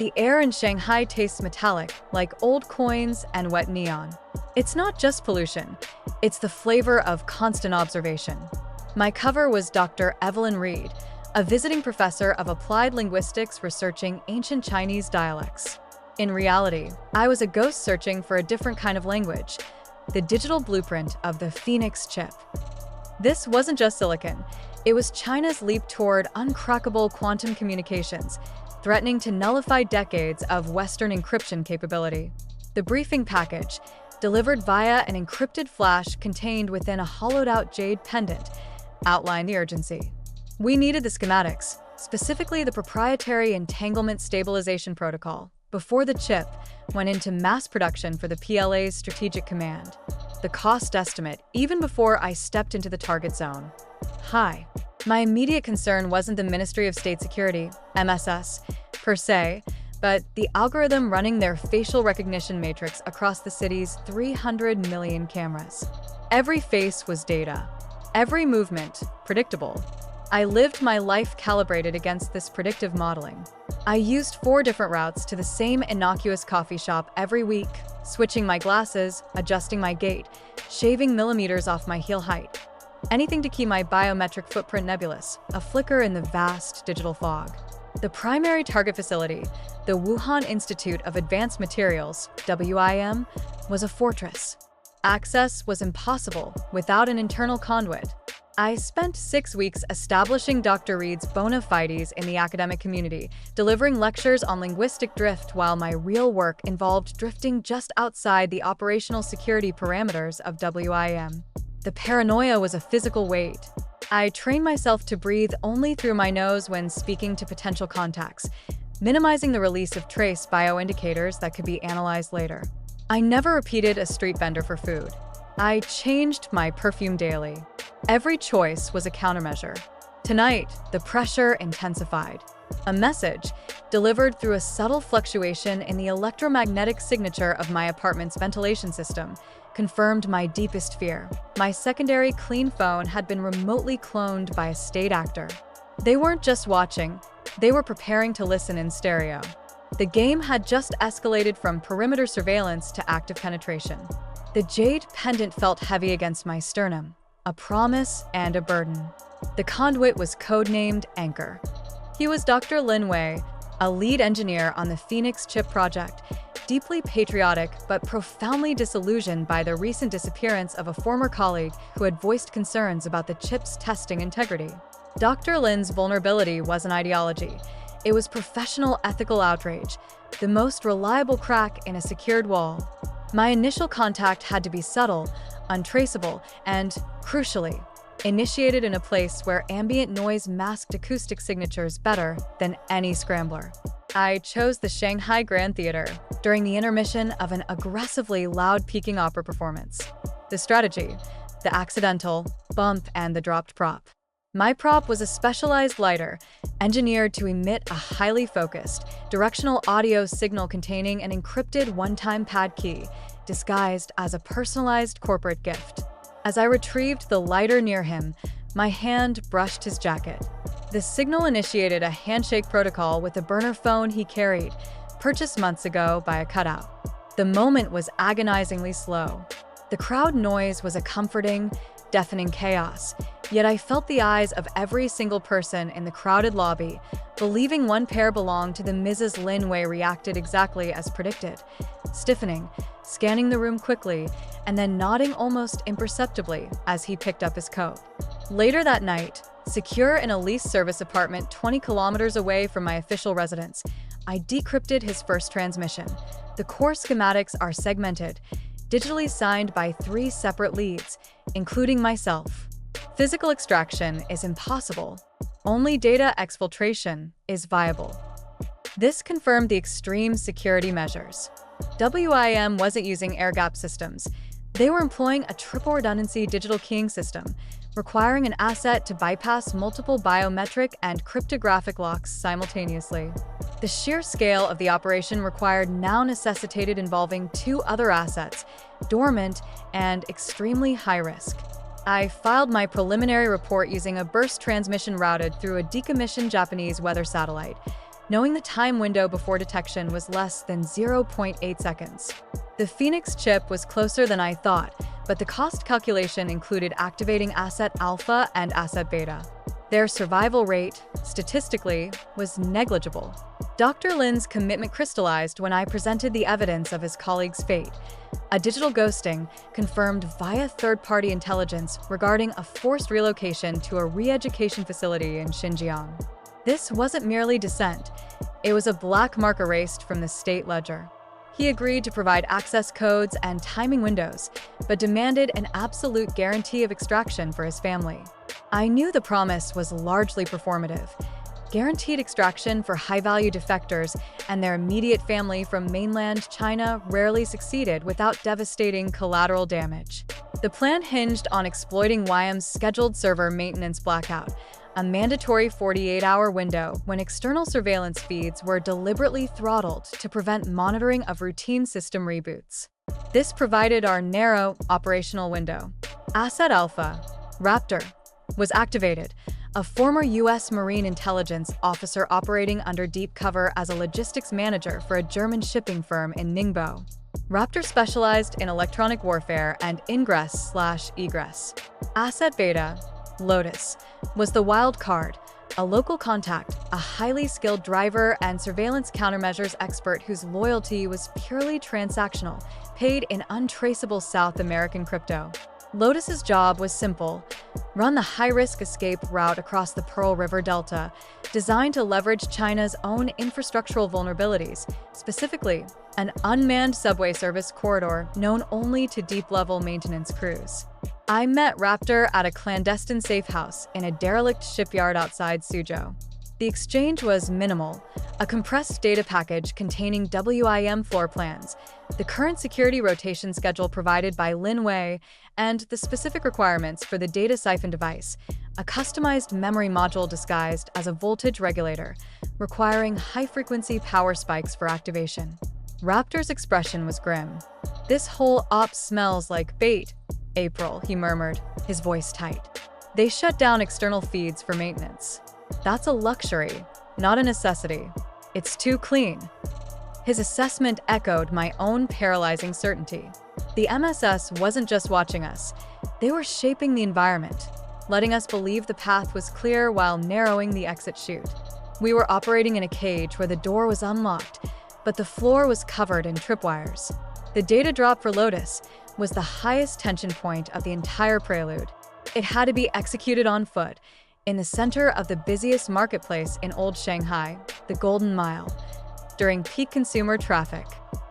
The air in Shanghai tastes metallic, like old coins and wet neon. It's not just pollution, it's the flavor of constant observation. My cover was Dr. Evelyn Reed, a visiting professor of applied linguistics researching ancient Chinese dialects. In reality, I was a ghost searching for a different kind of language, the digital blueprint of the Phoenix chip. This wasn't just silicon, it was China's leap toward uncrackable quantum communications, threatening to nullify decades of Western encryption capability. The briefing package, delivered via an encrypted flash contained within a hollowed-out jade pendant, outlined the urgency. We needed the schematics, specifically the proprietary entanglement stabilization protocol, before the chip went into mass production for the PLA's strategic command. The cost estimate, even before I stepped into the target zone. High. My immediate concern wasn't the Ministry of State Security, MSS, per se, but the algorithm running their facial recognition matrix across the city's 300 million cameras. Every face was data. Every movement, predictable. I lived my life calibrated against this predictive modeling. I used 4 different routes to the same innocuous coffee shop every week, switching my glasses, adjusting my gait, shaving millimeters off my heel height. Anything to keep my biometric footprint nebulous, a flicker in the vast digital fog. The primary target facility, the Wuhan Institute of Advanced Materials, WIM, was a fortress. Access was impossible without an internal conduit. I spent 6 weeks establishing Dr. Reed's bona fides in the academic community, delivering lectures on linguistic drift while my real work involved drifting just outside the operational security parameters of WIM. The paranoia was a physical weight. I trained myself to breathe only through my nose when speaking to potential contacts, minimizing the release of trace bioindicators that could be analyzed later. I never repeated a street vendor for food. I changed my perfume daily. Every choice was a countermeasure. Tonight, the pressure intensified. A message, delivered through a subtle fluctuation in the electromagnetic signature of my apartment's ventilation system, confirmed my deepest fear. My secondary clean phone had been remotely cloned by a state actor. They weren't just watching, they were preparing to listen in stereo. The game had just escalated from perimeter surveillance to active penetration. The jade pendant felt heavy against my sternum, a promise and a burden. The conduit was codenamed Anchor. He was Dr. Lin Wei, a lead engineer on the Phoenix chip project, deeply patriotic but profoundly disillusioned by the recent disappearance of a former colleague who had voiced concerns about the chip's testing integrity. Dr. Lin's vulnerability wasn't ideology. It was professional ethical outrage, the most reliable crack in a secured wall. My initial contact had to be subtle, untraceable, and, crucially, initiated in a place where ambient noise masked acoustic signatures better than any scrambler. I chose the Shanghai Grand Theater during the intermission of an aggressively loud peaking opera performance. The strategy, the accidental, bump, and the dropped prop. My prop was a specialized lighter, engineered to emit a highly focused, directional audio signal containing an encrypted one-time pad key, disguised as a personalized corporate gift. As I retrieved the lighter near him, my hand brushed his jacket. The signal initiated a handshake protocol with a burner phone he carried, purchased months ago by a cutout. The moment was agonizingly slow. The crowd noise was a comforting, deafening chaos, yet I felt the eyes of every single person in the crowded lobby, believing one pair belonged to the Mrs. Lin Wei reacted exactly as predicted, stiffening, scanning the room quickly, and then nodding almost imperceptibly as he picked up his coat. Later that night, secure in a leased service apartment 20 kilometers away from my official residence, I decrypted his first transmission. The core schematics are segmented, digitally signed by 3 separate leads, including myself. Physical extraction is impossible. Only data exfiltration is viable. This confirmed the extreme security measures. WIM wasn't using air-gap systems. They were employing a triple redundancy digital keying system, requiring an asset to bypass multiple biometric and cryptographic locks simultaneously. The sheer scale of the operation required now necessitated involving 2 other assets, dormant and extremely high risk. I filed my preliminary report using a burst transmission routed through a decommissioned Japanese weather satellite, knowing the time window before detection was less than 0.8 seconds. The Phoenix chip was closer than I thought, but the cost calculation included activating asset alpha and asset beta. Their survival rate, statistically, was negligible. Dr. Lin's commitment crystallized when I presented the evidence of his colleague's fate, a digital ghosting confirmed via third-party intelligence regarding a forced relocation to a re-education facility in Xinjiang. This wasn't merely dissent, it was a black mark erased from the state ledger. He agreed to provide access codes and timing windows, but demanded an absolute guarantee of extraction for his family. I knew the promise was largely performative. Guaranteed extraction for high-value defectors and their immediate family from mainland China rarely succeeded without devastating collateral damage. The plan hinged on exploiting YM's scheduled server maintenance blackout, a mandatory 48-hour window when external surveillance feeds were deliberately throttled to prevent monitoring of routine system reboots. This provided our narrow operational window. Asset Alpha, Raptor, was activated, a former U.S. Marine intelligence officer operating under deep cover as a logistics manager for a German shipping firm in Ningbo. Raptor specialized in electronic warfare and ingress/egress. Asset Beta, Lotus, was the wild card, a local contact, a highly skilled driver and surveillance countermeasures expert whose loyalty was purely transactional, paid in untraceable South American crypto. Lotus's job was simple: run the high-risk escape route across the Pearl River Delta, designed to leverage China's own infrastructural vulnerabilities, specifically an unmanned subway service corridor known only to deep-level maintenance crews. I met Raptor at a clandestine safe house in a derelict shipyard outside Suzhou. The exchange was minimal, a compressed data package containing WIM floor plans, the current security rotation schedule provided by Lin Wei, and the specific requirements for the data siphon device, a customized memory module disguised as a voltage regulator, requiring high-frequency power spikes for activation. Raptor's expression was grim. "This whole op smells like bait, April," he murmured, his voice tight. "They shut down external feeds for maintenance. That's a luxury, not a necessity. It's too clean." His assessment echoed my own paralyzing certainty. The MSS wasn't just watching us. They were shaping the environment, letting us believe the path was clear while narrowing the exit chute. We were operating in a cage where the door was unlocked, but the floor was covered in tripwires. The data drop for Lotus was the highest tension point of the entire prelude. It had to be executed on foot, in the center of the busiest marketplace in Old Shanghai, the Golden Mile, during peak consumer traffic.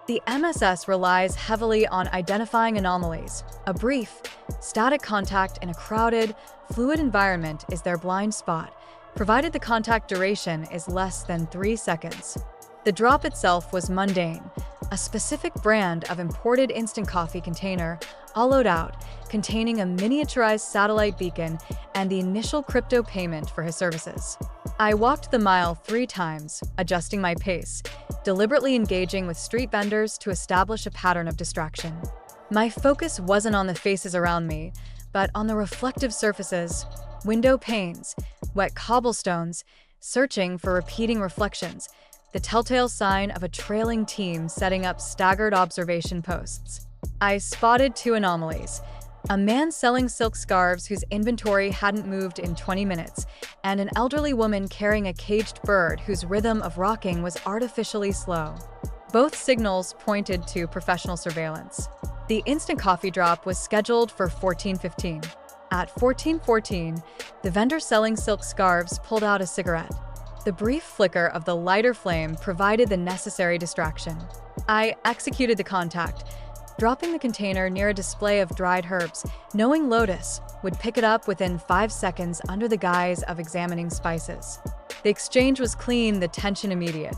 The MSS relies heavily on identifying anomalies. A brief, static contact in a crowded, fluid environment is their blind spot, provided the contact duration is less than 3 seconds. The drop itself was mundane, a specific brand of imported instant coffee container, hollowed out, containing a miniaturized satellite beacon and the initial crypto payment for his services. I walked the mile 3 times, adjusting my pace, deliberately engaging with street vendors to establish a pattern of distraction. My focus wasn't on the faces around me, but on the reflective surfaces, window panes, wet cobblestones, searching for repeating reflections, the telltale sign of a trailing team setting up staggered observation posts. I spotted 2 anomalies: a man selling silk scarves whose inventory hadn't moved in 20 minutes, and an elderly woman carrying a caged bird whose rhythm of rocking was artificially slow. Both signals pointed to professional surveillance. The instant coffee drop was scheduled for 14:15. At 14:14, the vendor selling silk scarves pulled out a cigarette. The brief flicker of the lighter flame provided the necessary distraction. I executed the contact, dropping the container near a display of dried herbs, knowing Lotus would pick it up within 5 seconds under the guise of examining spices. The exchange was clean, the tension immediate.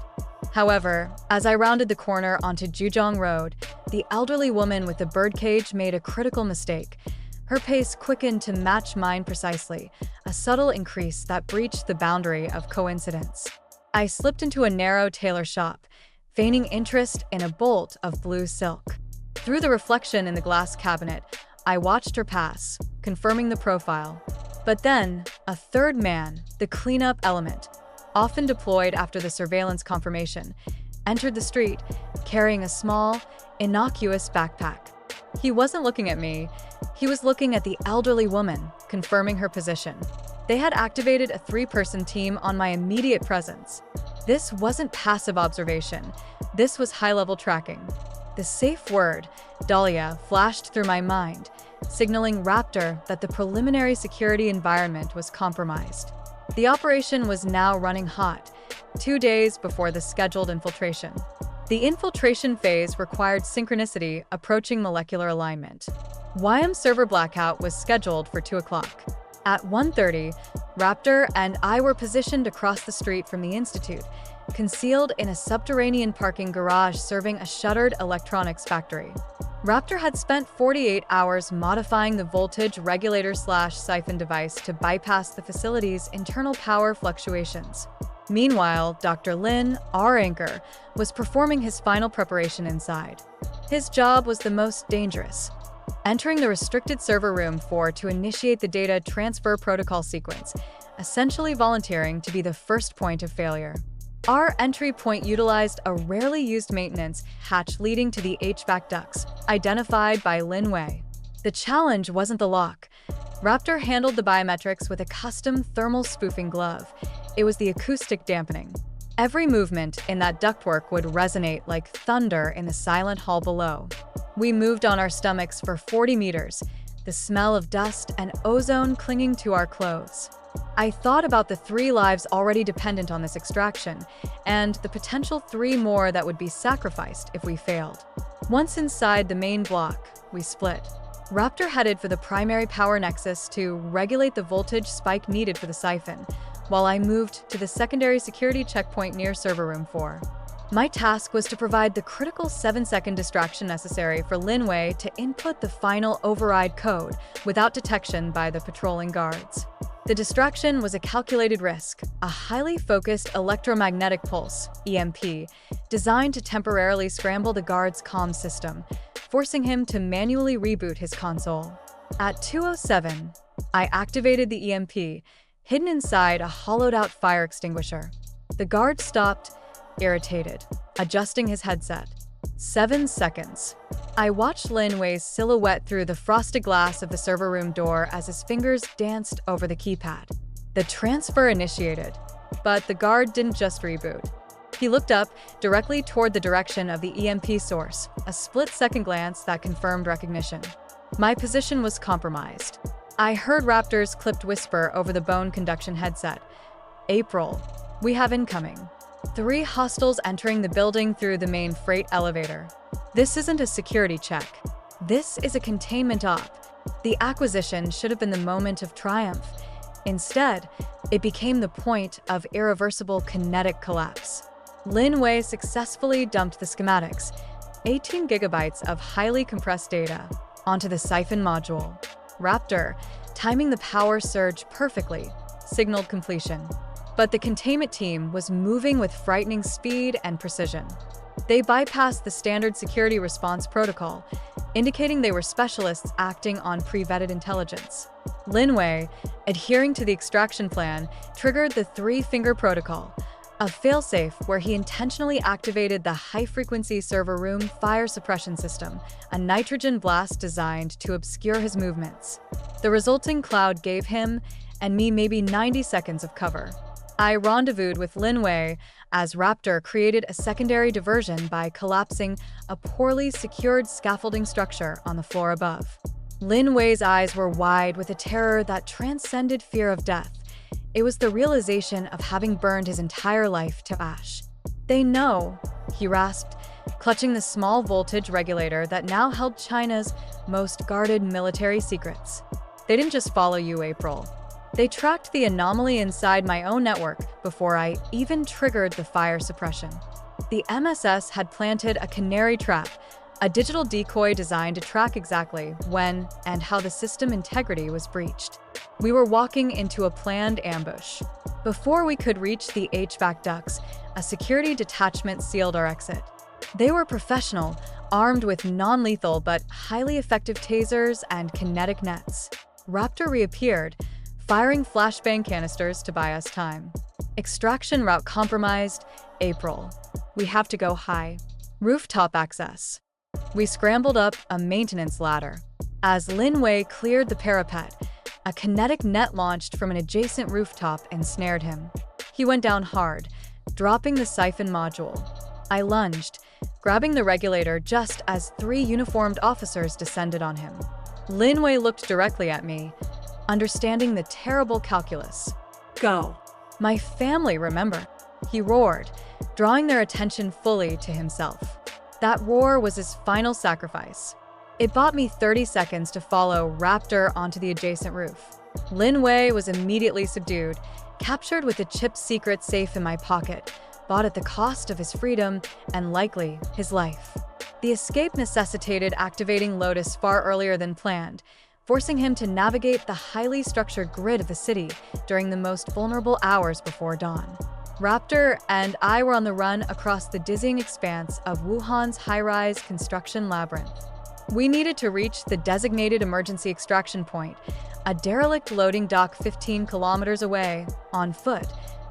However, as I rounded the corner onto Zhujiang Road, the elderly woman with the birdcage made a critical mistake. Her pace quickened to match mine precisely, a subtle increase that breached the boundary of coincidence. I slipped into a narrow tailor shop, feigning interest in a bolt of blue silk. Through the reflection in the glass cabinet, I watched her pass, confirming the profile. But then, a third man, the cleanup element, often deployed after the surveillance confirmation, entered the street, carrying a small, innocuous backpack. He wasn't looking at me. He was looking at the elderly woman, confirming her position. They had activated a 3-person team on my immediate presence. This wasn't passive observation. This was high-level tracking. The safe word, Dahlia, flashed through my mind, signaling Raptor that the preliminary security environment was compromised. The operation was now running hot, 2 days before the scheduled infiltration. The infiltration phase required synchronicity approaching molecular alignment. YM server blackout was scheduled for 2 o'clock. At 1:30, Raptor and I were positioned across the street from the Institute, concealed in a subterranean parking garage serving a shuttered electronics factory. Raptor had spent 48 hours modifying the voltage regulator/siphon device to bypass the facility's internal power fluctuations. Meanwhile, Dr. Lin, our anchor, was performing his final preparation inside. His job was the most dangerous, entering the restricted server room to initiate the data transfer protocol sequence, essentially volunteering to be the first point of failure. Our entry point utilized a rarely used maintenance hatch leading to the HVAC ducts, identified by Lin Wei. The challenge wasn't the lock. Raptor handled the biometrics with a custom thermal spoofing glove. It was the acoustic dampening. Every movement in that ductwork would resonate like thunder in the silent hall below. We moved on our stomachs for 40 meters, the smell of dust and ozone clinging to our clothes. I thought about the 3 lives already dependent on this extraction, and the potential 3 more that would be sacrificed if we failed. Once inside the main block, we split. Raptor headed for the primary power nexus to regulate the voltage spike needed for the siphon, while I moved to the secondary security checkpoint near server room 4. My task was to provide the critical 7-second distraction necessary for Lin Wei to input the final override code without detection by the patrolling guards. The distraction was a calculated risk, a highly focused electromagnetic pulse, EMP, designed to temporarily scramble the guard's comm system, forcing him to manually reboot his console. At 2:07, I activated the EMP, hidden inside a hollowed-out fire extinguisher. The guard stopped, irritated, adjusting his headset. 7 seconds. I watched Lin Wei's silhouette through the frosted glass of the server room door as his fingers danced over the keypad. The transfer initiated, but the guard didn't just reboot. He looked up, directly toward the direction of the EMP source, a split-second glance that confirmed recognition. My position was compromised. I heard Raptor's clipped whisper over the bone conduction headset. "April, we have incoming." 3 hostiles entering the building through the main freight elevator. This isn't a security check. This is a containment op. The acquisition should have been the moment of triumph. Instead, it became the point of irreversible kinetic collapse. Lin Wei successfully dumped the schematics, 18 gigabytes of highly compressed data, onto the siphon module. Raptor, timing the power surge perfectly, signaled completion. But the containment team was moving with frightening speed and precision. They bypassed the standard security response protocol, indicating they were specialists acting on pre-vetted intelligence. Lin Wei, adhering to the extraction plan, triggered the 3-finger protocol, a failsafe where he intentionally activated the high-frequency server room fire suppression system, a nitrogen blast designed to obscure his movements. The resulting cloud gave him and me maybe 90 seconds of cover. I rendezvoused with Lin Wei as Raptor created a secondary diversion by collapsing a poorly secured scaffolding structure on the floor above. Lin Wei's eyes were wide with a terror that transcended fear of death. It was the realization of having burned his entire life to ash. "They know," he rasped, clutching the small voltage regulator that now held China's most guarded military secrets. "They didn't just follow you, April. They tracked the anomaly inside my own network before I even triggered the fire suppression." The MSS had planted a canary trap, a digital decoy designed to track exactly when and how the system integrity was breached. We were walking into a planned ambush. Before we could reach the HVAC ducts, a security detachment sealed our exit. They were professional, armed with non-lethal but highly effective tasers and kinetic nets. Raptor reappeared, firing flashbang canisters to buy us time. Extraction route compromised. April. We have to go high. Rooftop access. We scrambled up a maintenance ladder. As Lin Wei cleared the parapet, a kinetic net launched from an adjacent rooftop ensnared him. He went down hard, dropping the siphon module. I lunged, grabbing the regulator just as 3 uniformed officers descended on him. Lin Wei looked directly at me, understanding the terrible calculus. Go. My family, remember? He roared, drawing their attention fully to himself. That roar was his final sacrifice. It bought me 30 seconds to follow Raptor onto the adjacent roof. Lin Wei was immediately subdued, captured with the chip secret safe in my pocket, bought at the cost of his freedom and likely his life. The escape necessitated activating Lotus far earlier than planned, forcing him to navigate the highly structured grid of the city during the most vulnerable hours before dawn. Raptor and I were on the run across the dizzying expanse of Wuhan's high-rise construction labyrinth. We needed to reach the designated emergency extraction point, a derelict loading dock 15 kilometers away, on foot,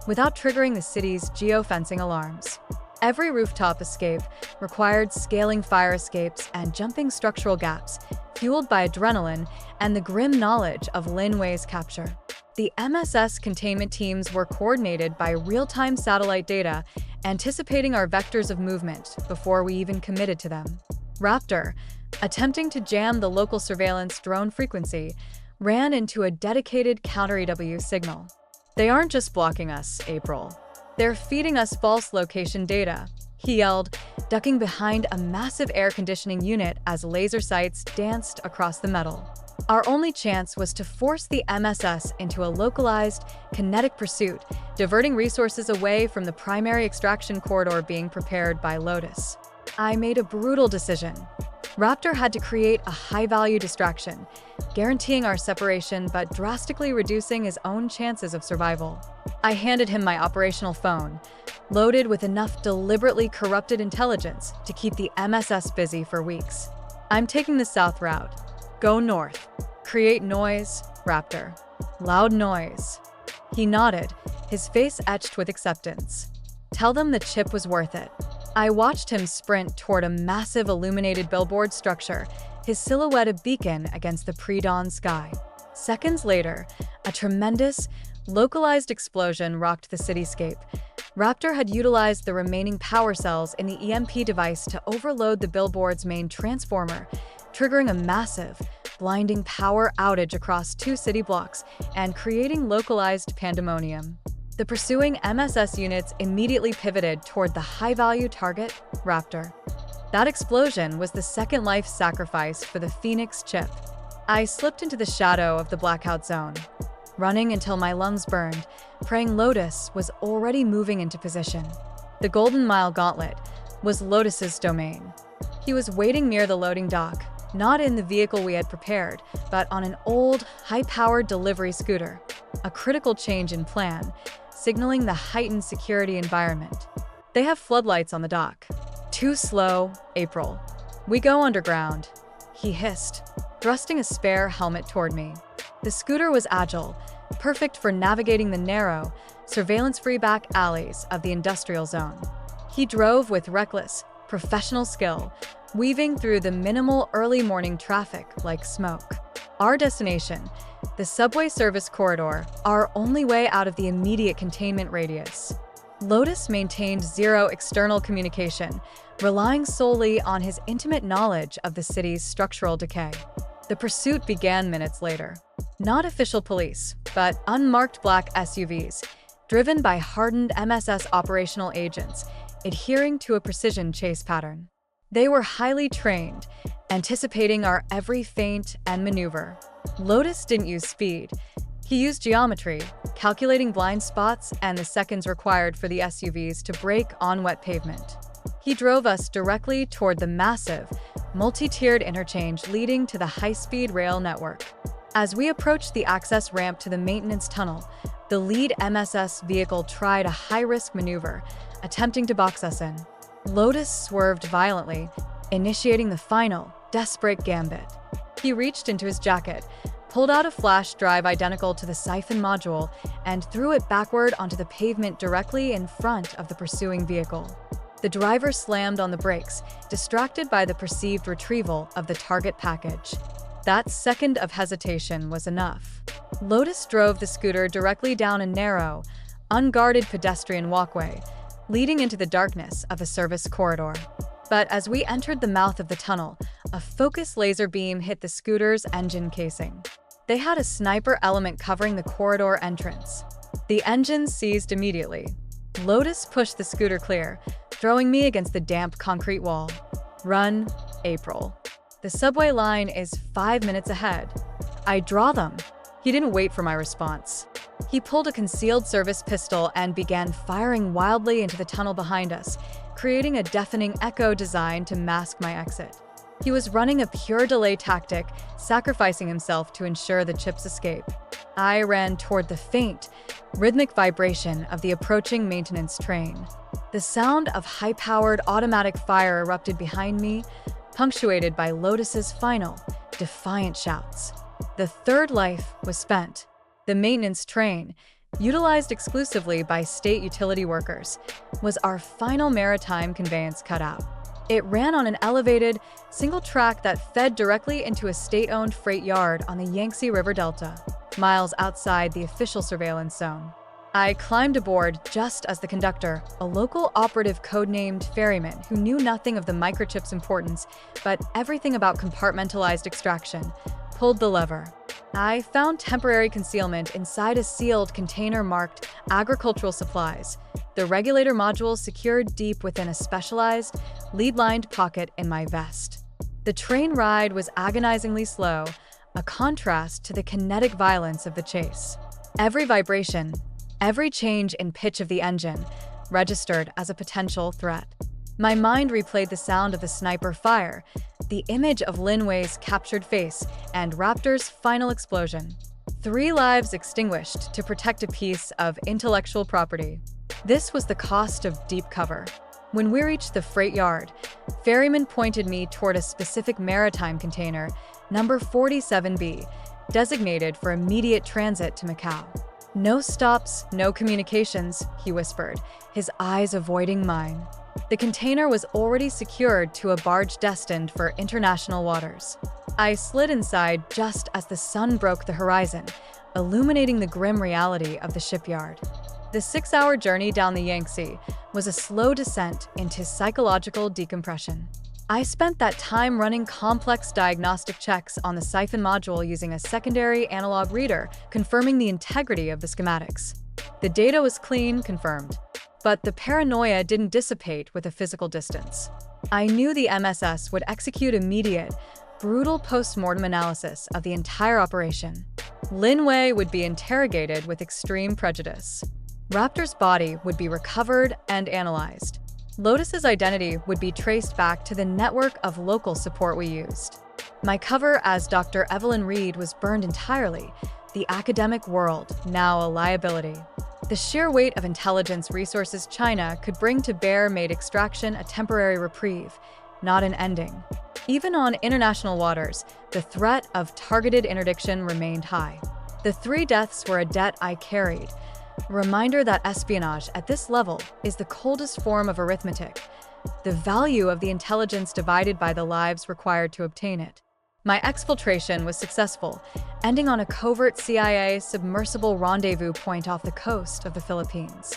without triggering the city's geofencing alarms. Every rooftop escape required scaling fire escapes and jumping structural gaps, fueled by adrenaline and the grim knowledge of Lin Wei's capture. The MSS containment teams were coordinated by real-time satellite data, anticipating our vectors of movement before we even committed to them. Raptor, attempting to jam the local surveillance drone frequency, ran into a dedicated counter-EW signal. They aren't just blocking us, April. They're feeding us false location data, he yelled, ducking behind a massive air conditioning unit as laser sights danced across the metal. Our only chance was to force the MSS into a localized, kinetic pursuit, diverting resources away from the primary extraction corridor being prepared by Lotus. I made a brutal decision. Raptor had to create a high-value distraction, guaranteeing our separation but drastically reducing his own chances of survival. I handed him my operational phone, loaded with enough deliberately corrupted intelligence to keep the MSS busy for weeks. I'm taking the south route. Go north. Create noise, Raptor. Loud noise. He nodded, his face etched with acceptance. Tell them the chip was worth it. I watched him sprint toward a massive illuminated billboard structure, his silhouette a beacon against the pre-dawn sky. Seconds later, a tremendous, localized explosion rocked the cityscape. Raptor had utilized the remaining power cells in the EMP device to overload the billboard's main transformer, triggering a massive, blinding power outage across 2 city blocks and creating localized pandemonium. The pursuing MSS units immediately pivoted toward the high-value target, Raptor. That explosion was the second life sacrifice for the Phoenix chip. I slipped into the shadow of the blackout zone, running until my lungs burned, praying Lotus was already moving into position. The Golden Mile Gauntlet was Lotus's domain. He was waiting near the loading dock, not in the vehicle we had prepared, but on an old, high-powered delivery scooter. A critical change in plan, signaling the heightened security environment. They have floodlights on the dock. Too slow, April. We go underground, he hissed, thrusting a spare helmet toward me. The scooter was agile, perfect for navigating the narrow, surveillance-free back alleys of the industrial zone. He drove with reckless, professional skill, weaving through the minimal early morning traffic like smoke. Our destination, the subway service corridor, our only way out of the immediate containment radius. Lotus maintained zero external communication, relying solely on his intimate knowledge of the city's structural decay. The pursuit began minutes later. Not official police, but unmarked black SUVs, driven by hardened MSS operational agents, adhering to a precision chase pattern. They were highly trained, anticipating our every feint and maneuver. Lotus didn't use speed. He used geometry, calculating blind spots and the seconds required for the SUVs to brake on wet pavement. He drove us directly toward the massive, multi-tiered interchange leading to the high-speed rail network. As we approached the access ramp to the maintenance tunnel, the lead MSS vehicle tried a high-risk maneuver, attempting to box us in. Lotus swerved violently, initiating the final, desperate gambit. He reached into his jacket, pulled out a flash drive identical to the siphon module, and threw it backward onto the pavement directly in front of the pursuing vehicle. The driver slammed on the brakes, distracted by the perceived retrieval of the target package. That second of hesitation was enough. Lotus drove the scooter directly down a narrow, unguarded pedestrian walkway, leading into the darkness of a service corridor. But as we entered the mouth of the tunnel, a focused laser beam hit the scooter's engine casing. They had a sniper element covering the corridor entrance. The engine seized immediately. Lotus pushed the scooter clear, throwing me against the damp concrete wall. Run, April. The subway line is 5 minutes ahead. I draw them. He didn't wait for my response. He pulled a concealed service pistol and began firing wildly into the tunnel behind us, creating a deafening echo designed to mask my exit. He was running a pure delay tactic, sacrificing himself to ensure the chip's escape. I ran toward the faint, rhythmic vibration of the approaching maintenance train. The sound of high-powered automatic fire erupted behind me, punctuated by Lotus's final, defiant shouts. The third life was spent. The maintenance train, utilized exclusively by state utility workers, was our final maritime conveyance cutout. It ran on an elevated, single track that fed directly into a state-owned freight yard on the Yangtze River Delta, miles outside the official surveillance zone. I climbed aboard just as the conductor, a local operative codenamed Ferryman who knew nothing of the microchip's importance, but everything about compartmentalized extraction, pulled the lever. I found temporary concealment inside a sealed container marked agricultural supplies, the regulator module secured deep within a specialized, lead-lined pocket in my vest. The train ride was agonizingly slow, a contrast to the kinetic violence of the chase. Every vibration, every change in pitch of the engine, registered as a potential threat. My mind replayed the sound of the sniper fire, the image of Lin Wei's captured face, and Raptor's final explosion. 3 lives extinguished to protect a piece of intellectual property. This was the cost of deep cover. When we reached the freight yard, Ferryman pointed me toward a specific maritime container, number 47B, designated for immediate transit to Macau. "No stops, no communications," he whispered, his eyes avoiding mine. The container was already secured to a barge destined for international waters. I slid inside just as the sun broke the horizon, illuminating the grim reality of the shipyard. The 6-hour journey down the Yangtze was a slow descent into psychological decompression. I spent that time running complex diagnostic checks on the siphon module using a secondary analog reader, confirming the integrity of the schematics. The data was clean, confirmed. But the paranoia didn't dissipate with a physical distance. I knew the MSS would execute immediate, brutal post-mortem analysis of the entire operation. Lin Wei would be interrogated with extreme prejudice. Raptor's body would be recovered and analyzed. Lotus's identity would be traced back to the network of local support we used. My cover as Dr. Evelyn Reed was burned entirely, the academic world now a liability. The sheer weight of intelligence resources China could bring to bear made extraction a temporary reprieve, not an ending. Even on international waters, the threat of targeted interdiction remained high. The 3 deaths were a debt I carried, a reminder that espionage at this level is the coldest form of arithmetic, the value of the intelligence divided by the lives required to obtain it. My exfiltration was successful, ending on a covert CIA submersible rendezvous point off the coast of the Philippines.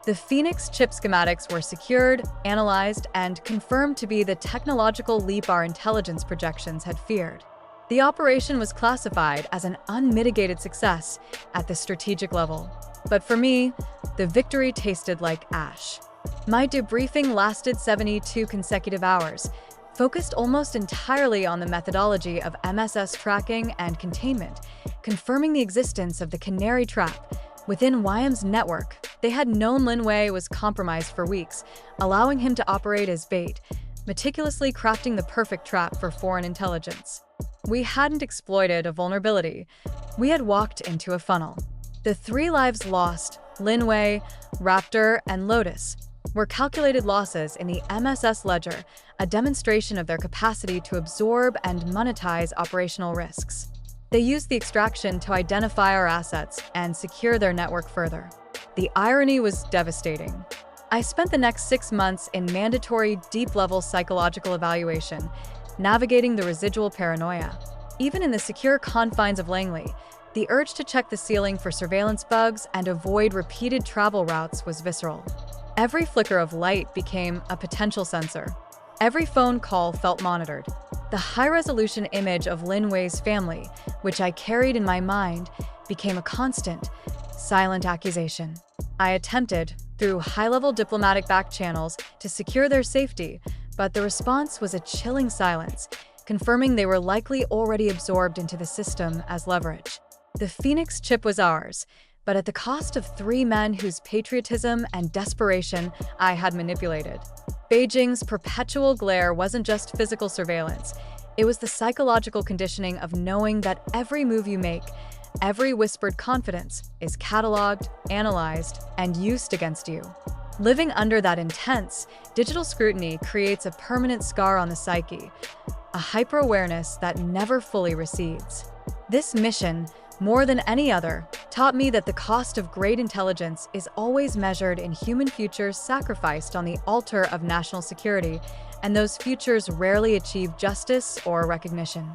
The Phoenix chip schematics were secured, analyzed, and confirmed to be the technological leap our intelligence projections had feared. The operation was classified as an unmitigated success at the strategic level. But for me, the victory tasted like ash. My debriefing lasted 72 consecutive hours, focused almost entirely on the methodology of MSS tracking and containment, confirming the existence of the canary trap. Within YM's network, they had known Lin Wei was compromised for weeks, allowing him to operate as bait, meticulously crafting the perfect trap for foreign intelligence. We hadn't exploited a vulnerability. We had walked into a funnel. The 3 lives lost, Lin Wei, Raptor, and Lotus, were calculated losses in the MSS ledger, a demonstration of their capacity to absorb and monetize operational risks. They used the extraction to identify our assets and secure their network further. The irony was devastating. I spent the next 6 months in mandatory, deep-level psychological evaluation, navigating the residual paranoia. Even in the secure confines of Langley, the urge to check the ceiling for surveillance bugs and avoid repeated travel routes was visceral. Every flicker of light became a potential sensor. Every phone call felt monitored. The high-resolution image of Lin Wei's family, which I carried in my mind, became a constant, silent accusation. I attempted, through high-level diplomatic back channels, to secure their safety, but the response was a chilling silence, confirming they were likely already absorbed into the system as leverage. The Phoenix chip was ours, but at the cost of 3 men whose patriotism and desperation I had manipulated. Beijing's perpetual glare wasn't just physical surveillance. It was the psychological conditioning of knowing that every move you make, every whispered confidence, is cataloged, analyzed, and used against you. Living under that intense, digital scrutiny creates a permanent scar on the psyche, a hyper-awareness that never fully recedes. This mission, more than any other, taught me that the cost of great intelligence is always measured in human futures sacrificed on the altar of national security, and those futures rarely achieve justice or recognition.